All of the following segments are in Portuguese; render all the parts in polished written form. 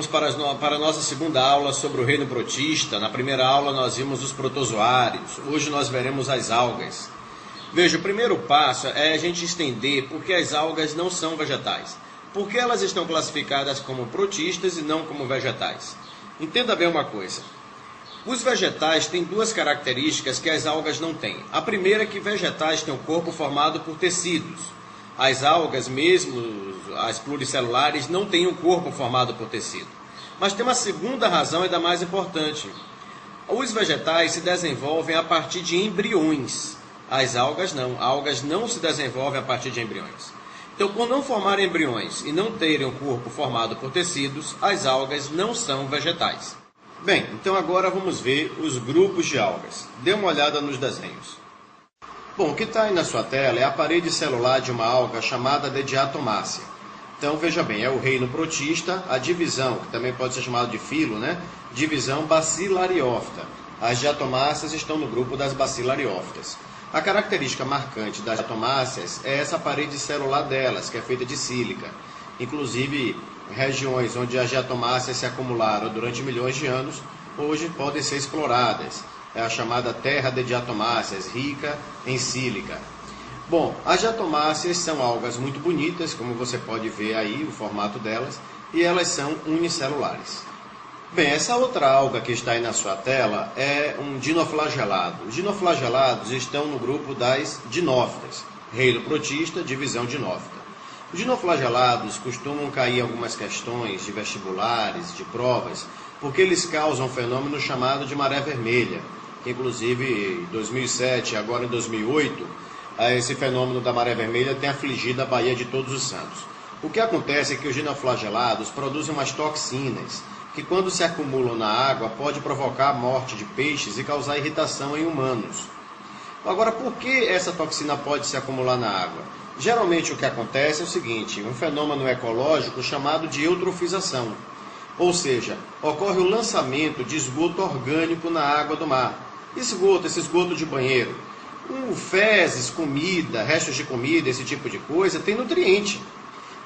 vamos para a nossa segunda aula sobre o reino protista. Na primeira aula nós vimos os protozoários, hoje nós veremos as algas. Veja, o primeiro passo é a gente entender por que as algas não são vegetais. Por que elas estão classificadas como protistas e não como vegetais? Entenda bem uma coisa. Os vegetais têm duas características que as algas não têm. A primeira é que vegetais têm um corpo formado por tecidos. As algas, mesmo as pluricelulares, não têm um corpo formado por tecido. Mas tem uma segunda razão, ainda mais importante. Os vegetais se desenvolvem a partir de embriões. As algas não se desenvolvem a partir de embriões. Então, por não formarem embriões e não terem um corpo formado por tecidos, as algas não são vegetais. Bem, então agora vamos ver os grupos de algas. Dê uma olhada nos desenhos. Bom, o que está aí na sua tela é a parede celular de uma alga chamada de diatomácea. Então, veja bem, é o reino protista, a divisão, que também pode ser chamada de filo, divisão bacilariófita. As diatomáceas estão no grupo das bacilariófitas. A característica marcante das diatomáceas é essa parede celular delas, que é feita de sílica. Inclusive, regiões onde as diatomáceas se acumularam durante milhões de anos, hoje podem ser exploradas. É a chamada terra de diatomáceas, rica em sílica. Bom, as diatomáceas são algas muito bonitas, como você pode ver aí o formato delas, e elas são unicelulares. Bem, essa outra alga que está aí na sua tela é um dinoflagelado. Os dinoflagelados estão no grupo das dinófitas, reino protista, divisão dinófita. Os dinoflagelados costumam cair em algumas questões de vestibulares, de provas, porque eles causam um fenômeno chamado de maré vermelha, que inclusive em 2007 e agora em 2008, esse fenômeno da maré vermelha tem afligido a Baía de Todos os Santos. O que acontece é que os dinoflagelados produzem umas toxinas, que quando se acumulam na água pode provocar a morte de peixes e causar irritação em humanos. Agora, por que essa toxina pode se acumular na água? Geralmente o que acontece é o seguinte, um fenômeno ecológico chamado de eutrofização. Ou seja, ocorre o lançamento de esgoto orgânico na água do mar. Esse esgoto de banheiro, fezes, comida, restos de comida, esse tipo de coisa, tem nutriente.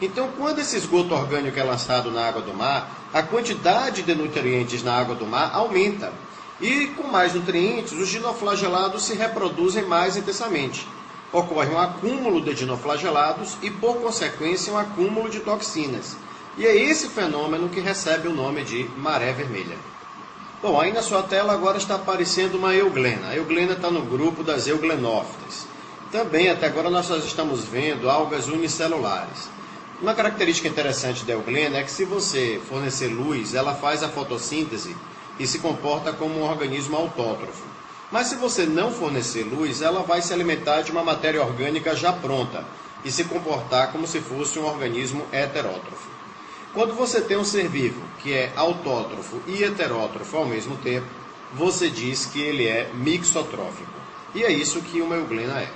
Então, quando esse esgoto orgânico é lançado na água do mar, a quantidade de nutrientes na água do mar aumenta. E com mais nutrientes, os dinoflagelados se reproduzem mais intensamente. Ocorre um acúmulo de dinoflagelados e, por consequência, um acúmulo de toxinas. E é esse fenômeno que recebe o nome de maré vermelha. Bom, aí na sua tela agora está aparecendo uma euglena. A euglena está no grupo das euglenófitas. Também, até agora, nós estamos vendo algas unicelulares. Uma característica interessante da euglena é que se você fornecer luz, ela faz a fotossíntese e se comporta como um organismo autótrofo. Mas se você não fornecer luz, ela vai se alimentar de uma matéria orgânica já pronta e se comportar como se fosse um organismo heterótrofo. Quando você tem um ser vivo que é autótrofo e heterótrofo ao mesmo tempo, você diz que ele é mixotrófico. E é isso que uma euglena é.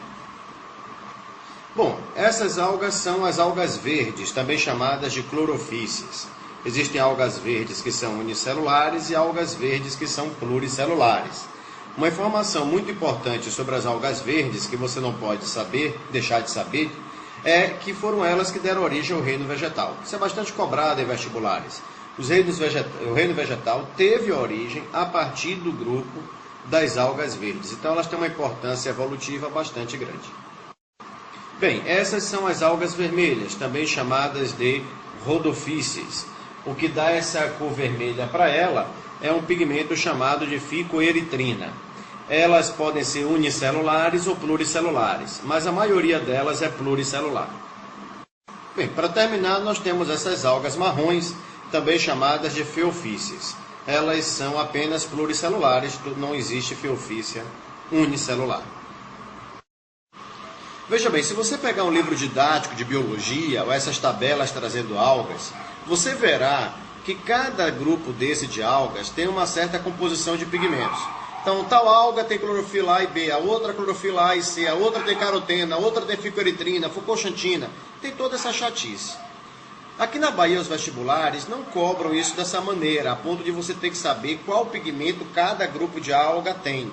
Bom, essas algas são as algas verdes, também chamadas de clorofíceas. Existem algas verdes que são unicelulares e algas verdes que são pluricelulares. Uma informação muito importante sobre as algas verdes, que você não pode deixar de saber, é que foram elas que deram origem ao reino vegetal. Isso é bastante cobrado em vestibulares. O reino vegetal teve origem a partir do grupo das algas verdes. Então elas têm uma importância evolutiva bastante grande. Bem, essas são as algas vermelhas, também chamadas de rodophyces. O que dá essa cor vermelha para ela é um pigmento chamado de ficoeritrina. Elas podem ser unicelulares ou pluricelulares, mas a maioria delas é pluricelular. Bem, para terminar, nós temos essas algas marrons, também chamadas de feofícies. Elas são apenas pluricelulares, não existe feofícia unicelular. Veja bem, se você pegar um livro didático de biologia, ou essas tabelas trazendo algas, você verá que cada grupo desse de algas tem uma certa composição de pigmentos. Então, tal alga tem clorofila A e B, a outra clorofila A e C, a outra tem carotena, a outra tem ficoeritrina, fucoxantina, tem toda essa chatice. Aqui na Bahia, os vestibulares não cobram isso dessa maneira, a ponto de você ter que saber qual pigmento cada grupo de alga tem.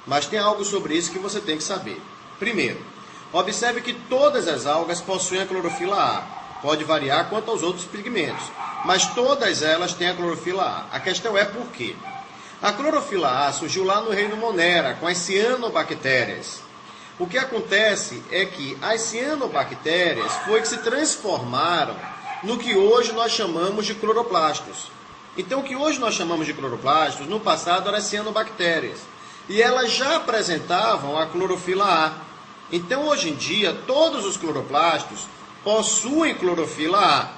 Mas tem algo sobre isso que você tem que saber. Primeiro, observe que todas as algas possuem a clorofila A. pode variar quanto aos outros pigmentos, mas todas elas têm a clorofila A. A questão é por quê? A clorofila A surgiu lá no reino Monera, com as cianobactérias. O que acontece é que as cianobactérias foi que se transformaram no que hoje nós chamamos de cloroplastos. Então, o que hoje nós chamamos de cloroplastos, no passado eram as cianobactérias. E elas já apresentavam a clorofila A. Então, hoje em dia, todos os cloroplastos possuem clorofila A.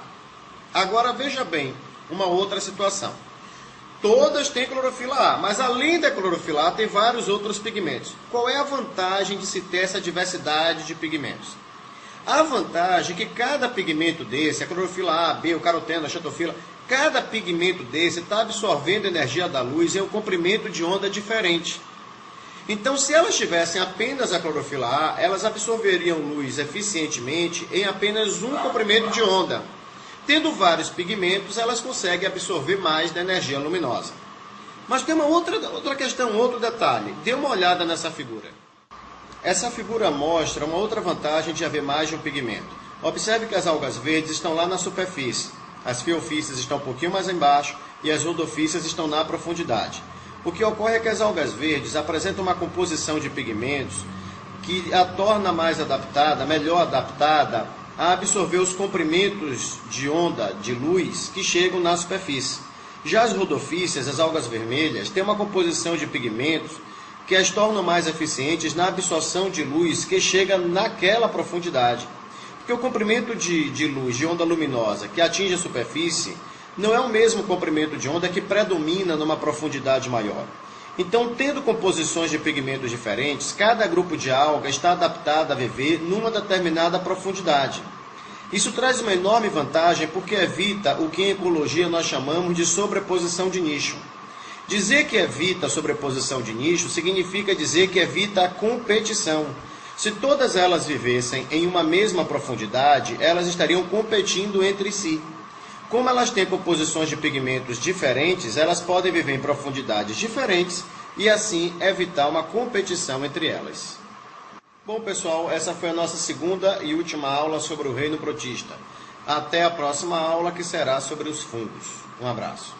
Agora, veja bem, uma outra situação. Todas têm clorofila A, mas além da clorofila A, tem vários outros pigmentos. Qual é a vantagem de se ter essa diversidade de pigmentos? A vantagem é que cada pigmento desse, a clorofila A, B, o caroteno, a xantofila, cada pigmento desse está absorvendo energia da luz em um comprimento de onda diferente. Então, se elas tivessem apenas a clorofila A, elas absorveriam luz eficientemente em apenas um comprimento de onda. Tendo vários pigmentos, elas conseguem absorver mais da energia luminosa. Mas tem uma outra questão, outro detalhe. Dê uma olhada nessa figura. Essa figura mostra uma outra vantagem de haver mais de um pigmento. Observe que as algas verdes estão lá na superfície. As fiofícias estão um pouquinho mais embaixo e as rodofícias estão na profundidade. O que ocorre é que as algas verdes apresentam uma composição de pigmentos que a torna mais adaptada, melhor adaptada a absorver os comprimentos de onda de luz que chegam na superfície. Já as rodofícias, as algas vermelhas, têm uma composição de pigmentos que as tornam mais eficientes na absorção de luz que chega naquela profundidade. Porque o comprimento de luz, de onda luminosa, que atinge a superfície, não é o mesmo comprimento de onda que predomina numa profundidade maior. Então, tendo composições de pigmentos diferentes, cada grupo de alga está adaptado a viver numa determinada profundidade. Isso traz uma enorme vantagem porque evita o que em ecologia nós chamamos de sobreposição de nicho. Dizer que evita a sobreposição de nicho significa dizer que evita a competição. Se todas elas vivessem em uma mesma profundidade, elas estariam competindo entre si. Como elas têm composições de pigmentos diferentes, elas podem viver em profundidades diferentes e assim evitar uma competição entre elas. Bom, pessoal, essa foi a nossa segunda e última aula sobre o reino protista. Até a próxima aula, que será sobre os fungos. Um abraço.